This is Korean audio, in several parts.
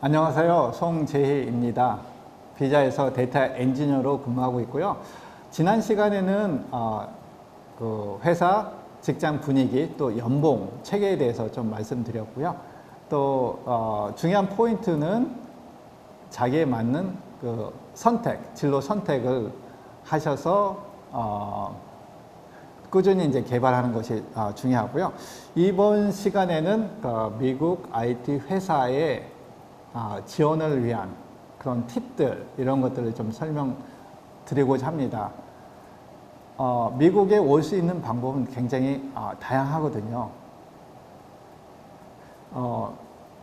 안녕하세요. 송재희입니다. 비자에서 데이터 엔지니어로 근무하고 있고요. 지난 시간에는 그 회사 직장 분위기 또 연봉 체계에 대해서 좀 말씀드렸고요. 또 중요한 포인트는 자기에 맞는 그 선택, 진로 선택을 하셔서 꾸준히 이제 개발하는 것이 중요하고요. 이번 시간에는 미국 IT 회사의 지원을 위한 그런 팁들 이런 것들을 좀 설명드리고자 합니다. 미국에 올 수 있는 방법은 굉장히 다양하거든요.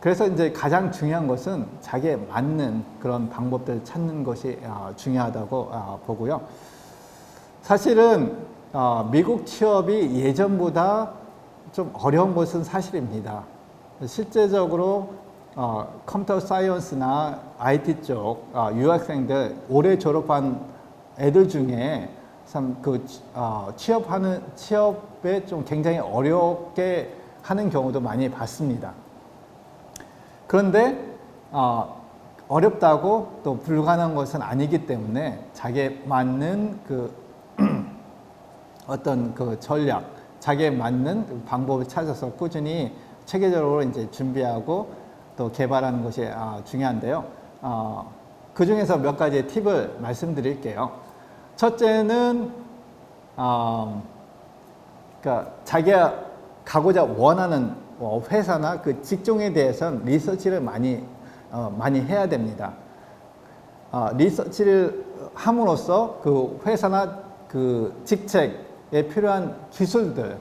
그래서 이제 가장 중요한 것은 자기에 맞는 그런 방법들을 찾는 것이 중요하다고 보고요. 사실은 미국 취업이 예전보다 좀 어려운 것은 사실입니다. 실제적으로 컴퓨터 사이언스나 IT 쪽 유학생들 올해 졸업한 애들 중에 참 그 취업에 좀 굉장히 어렵게 하는 경우도 많이 봤습니다. 그런데 어렵다고 또 불가능한 것은 아니기 때문에 자기에 맞는 그 어떤 그 전략, 자기에 맞는 방법을 찾아서 꾸준히 체계적으로 이제 준비하고 또 개발하는 것이 중요한데요. 그 중에서 몇 가지 팁을 말씀드릴게요. 첫째는 그러니까 자기가 가고자 원하는 회사나 그 직종에 대해서는 리서치를 많이 해야 됩니다. 리서치를 함으로써 그 회사나 그 직책에 필요한 기술들,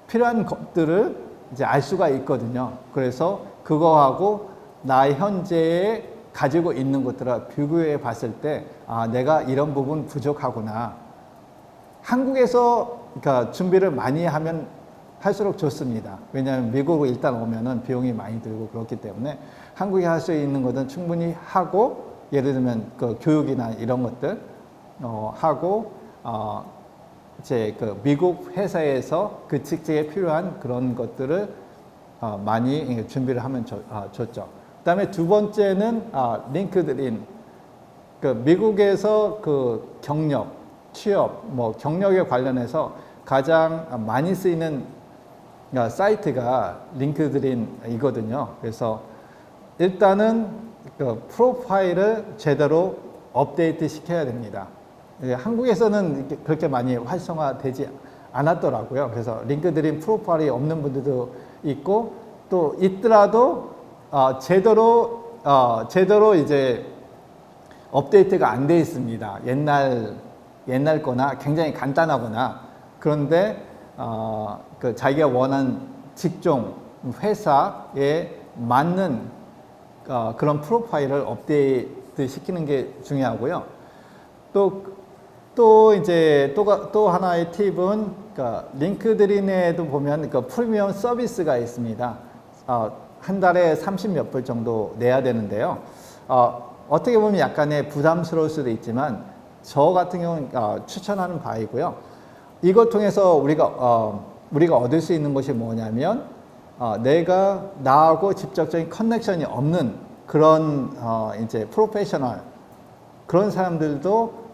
필요한 것들을 이제 알 수가 있거든요. 그래서 그거하고 나의 현재에 가지고 있는 것들을 비교해 봤을 때 내가 이런 부분 부족하구나. 한국에서 그러니까 준비를 많이 하면 할수록 좋습니다. 왜냐하면 미국으로 일단 오면은 비용이 많이 들고 그렇기 때문에 한국에 할 수 있는 것은 충분히 하고, 예를 들면 그 교육이나 이런 것들 하고 이제 그 미국 회사에서 그 직책에 필요한 그런 것들을 많이 준비를 하면 좋죠. 그다음에 두 번째는 링크드인. 그 미국에서 그 경력, 취업, 뭐 경력에 관련해서 가장 많이 쓰이는 사이트가 링크드인이거든요. 그래서 일단은 그 프로파일을 제대로 업데이트 시켜야 됩니다. 한국에서는 그렇게 많이 활성화되지 않았더라고요. 그래서 링크드인 프로파일이 없는 분들도 있고, 또 있더라도 제대로 이제 업데이트가 안 돼 있습니다. 옛날 거나 굉장히 간단하거나. 그런데 그 자기가 원하는 직종, 회사에 맞는 그런 프로파일을 업데이트 시키는 게 중요하고요. 또 하나의 팁은 링크드인에도 보면 그 프리미엄 서비스가 있습니다. 한 달에 30몇 불 정도 내야 되는데요. 어떻게 보면 약간의 부담스러울 수도 있지만 저 같은 경우는 추천하는 바이고요. 이걸 통해서 우리가 얻을 수 있는 것이 뭐냐면 내가 나하고 직접적인 커넥션이 없는 그런 이제 프로페셔널 그런 사람들도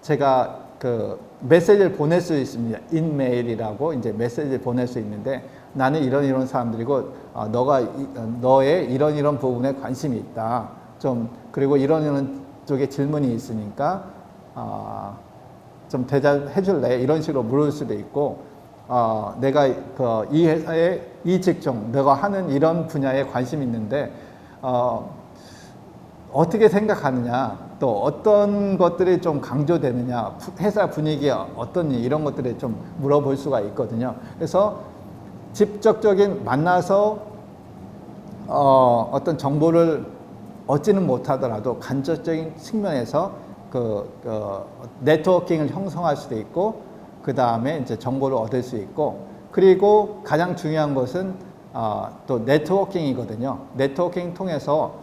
제가 그 메시지를 보낼 수 있습니다. 인메일이라고 이제 메시지를 보낼 수 있는데, 나는 이런 사람들이고 너의 이런 부분에 관심이 있다. 그리고 이런 쪽에 질문이 있으니까 좀 대답해 줄래? 이런 식으로 물을 수도 있고, 내가 이 회사의 이 직종, 내가 하는 이런 분야에 관심이 있는데 어떻게 생각하느냐, 또 어떤 것들이 좀 강조되느냐, 회사 분위기가 어떠니, 이런 것들을 좀 물어볼 수가 있거든요. 그래서 직접적인 만나서 어떤 정보를 얻지는 못하더라도 간접적인 측면에서 네트워킹을 형성할 수도 있고, 그 다음에 이제 정보를 얻을 수 있고, 그리고 가장 중요한 것은 또 네트워킹이거든요. 네트워킹 통해서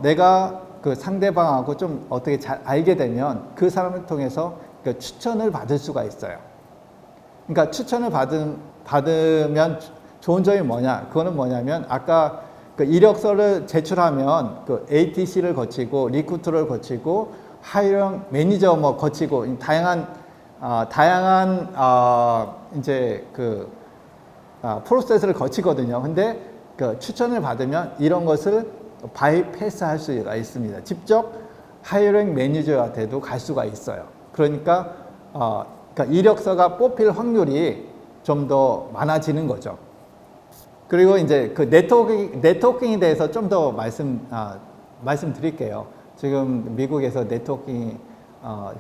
내가 그 상대방하고 좀 어떻게 잘 알게 되면 그 사람을 통해서 그 추천을 받을 수가 있어요. 그러니까 추천을 받으면 좋은 점이 뭐냐? 그거는 뭐냐면 아까 그 이력서를 제출하면 그 ATC를 거치고 리크루터를 거치고 하이ring 매니저 뭐 거치고 다양한 이제 그 프로세스를 거치거든요. 근데 그 추천을 받으면 이런 것을 바이패스할 수가 있습니다. 직접 하이ring 매니저한테도 갈 수가 있어요. 그러니까 이력서가 뽑힐 확률이 좀 더 많아지는 거죠. 그리고 이제 그 네트워킹에 대해서 좀 더 말씀드릴게요. 지금 미국에서 네트워킹이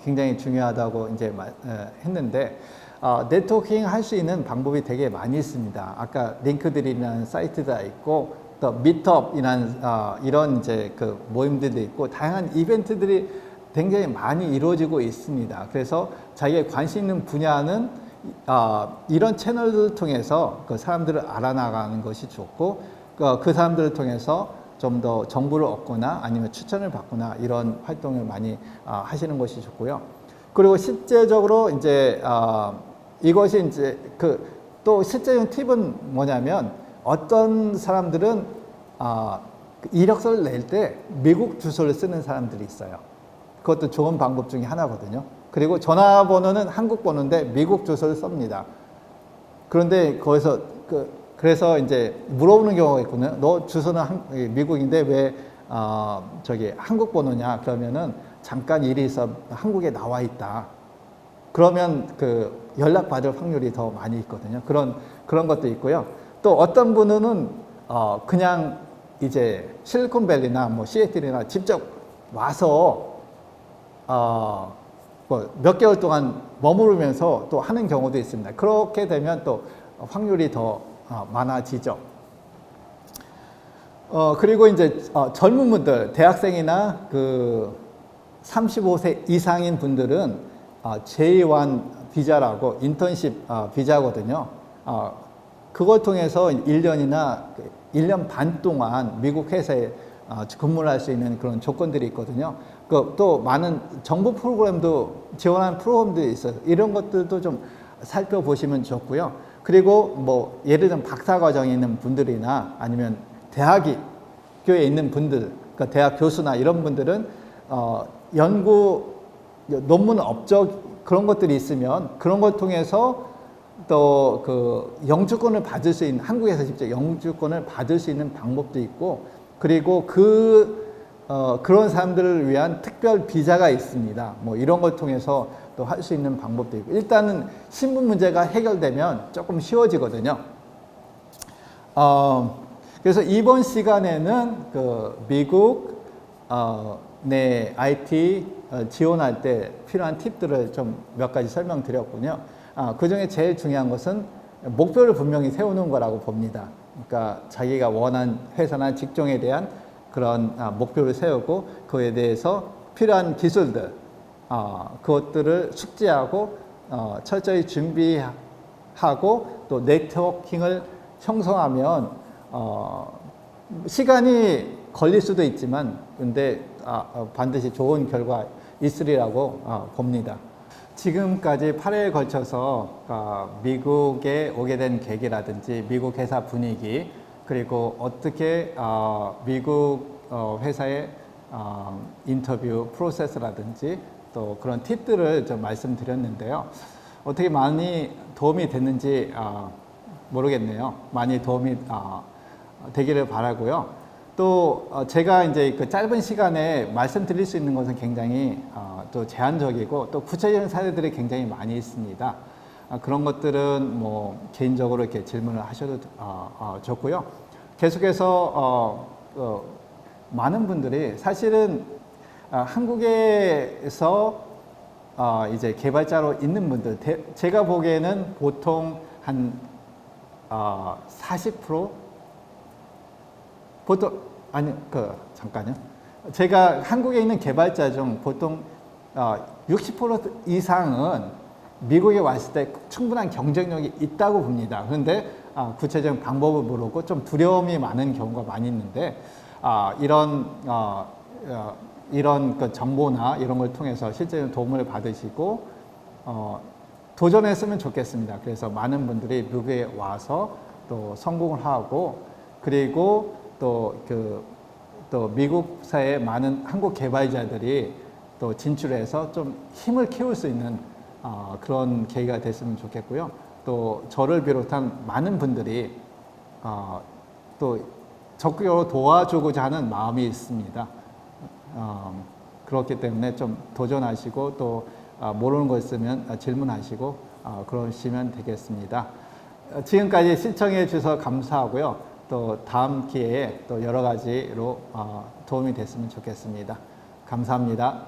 굉장히 중요하다고 이제 했는데, 네트워킹 할 수 있는 방법이 되게 많이 있습니다. 아까 링크드인이라는 사이트가 있고, 또 미트업이라는 이런 이제 그 모임들도 있고, 다양한 이벤트들이 굉장히 많이 이루어지고 있습니다. 그래서 자기가 관심 있는 분야는 이런 채널들을 통해서 그 사람들을 알아나가는 것이 좋고, 그 사람들을 통해서 좀 더 정보를 얻거나 아니면 추천을 받거나 이런 활동을 많이 하시는 것이 좋고요. 그리고 실제적으로 이제 이것이 이제 또 실제적인 팁은 뭐냐면, 어떤 사람들은 이력서를 낼 때 미국 주소를 쓰는 사람들이 있어요. 그것도 좋은 방법 중에 하나거든요. 그리고 전화번호는 한국 번호인데 미국 주소를 씁니다. 그런데 거기서 그래서 이제 물어보는 경우가 있거든요. 너 주소는 미국인데 왜 저기 한국 번호냐? 그러면은 잠깐 일이 있어 한국에 나와 있다. 그러면 그 연락 받을 확률이 더 많이 있거든요. 그런 것도 있고요. 또 어떤 분은 그냥 이제 실리콘밸리나 뭐 시애틀이나 직접 와서 뭐 몇 개월 동안 머무르면서 또 하는 경우도 있습니다. 그렇게 되면 또 확률이 더 많아지죠. 그리고 이제 젊은 분들, 대학생이나 그 35세 이상인 분들은 J1 비자라고 인턴십 비자거든요. 그걸 통해서 1년이나 1년 반 동안 미국 회사에 근무를 할 수 있는 그런 조건들이 있거든요. 또 많은 정부 프로그램도 지원하는 프로그램도 있어요. 이런 것들도 좀 살펴보시면 좋고요. 그리고 뭐 예를 들면 박사과정에 있는 분들이나 아니면 대학교에 있는 분들, 그러니까 대학 교수나 이런 분들은 연구 논문 업적 그런 것들이 있으면 그런 걸 통해서 또 그 영주권을 받을 수 있는, 한국에서 직접 영주권을 받을 수 있는 방법도 있고, 그리고 그런 사람들을 위한 특별 비자가 있습니다. 뭐 이런 걸 통해서 또 할 수 있는 방법도 있고, 일단은 신분 문제가 해결되면 조금 쉬워지거든요. 그래서 이번 시간에는 그 미국 내 IT 지원할 때 필요한 팁들을 좀 몇 가지 설명드렸군요. 그 중에 제일 중요한 것은 목표를 분명히 세우는 거라고 봅니다. 그러니까 자기가 원하는 회사나 직종에 대한 그런 목표를 세우고 그에 대해서 필요한 기술들, 그것들을 숙지하고 철저히 준비하고 또 네트워킹을 형성하면 시간이 걸릴 수도 있지만 근데 반드시 좋은 결과 있으리라고 봅니다. 지금까지 8회에 걸쳐서 미국에 오게 된 계기라든지 미국 회사 분위기, 그리고 어떻게 미국 회사의 인터뷰 프로세스라든지 또 그런 팁들을 좀 말씀드렸는데요. 어떻게 많이 도움이 됐는지 모르겠네요. 많이 도움이 되기를 바라고요. 또 제가 이제 그 짧은 시간에 말씀드릴 수 있는 것은 굉장히 또 제한적이고 또 구체적인 사례들이 굉장히 많이 있습니다. 그런 것들은 뭐 개인적으로 이렇게 질문을 하셔도 좋고요. 계속해서 많은 분들이 사실은 한국에서 이제 개발자로 있는 분들, 제가 보기에는 보통 한 40% 보통 아니 잠깐요. 제가 한국에 있는 개발자 중 보통 60% 이상은 미국에 왔을 때 충분한 경쟁력이 있다고 봅니다. 그런데 구체적인 방법을 모르고 좀 두려움이 많은 경우가 많이 있는데 이런 그 정보나 이런 걸 통해서 실제로 도움을 받으시고 도전했으면 좋겠습니다. 그래서 많은 분들이 미국에 와서 또 성공을 하고, 그리고 또 미국 사회에 많은 한국 개발자들이 또 진출해서 좀 힘을 키울 수 있는 그런 계기가 됐으면 좋겠고요. 또 저를 비롯한 많은 분들이 또 적극적으로 도와주고자 하는 마음이 있습니다. 그렇기 때문에 좀 도전하시고 또 모르는 거 있으면 질문하시고 그러시면 되겠습니다. 지금까지 시청해 주셔서 감사하고요. 또 다음 기회에 또 여러 가지로 도움이 됐으면 좋겠습니다. 감사합니다.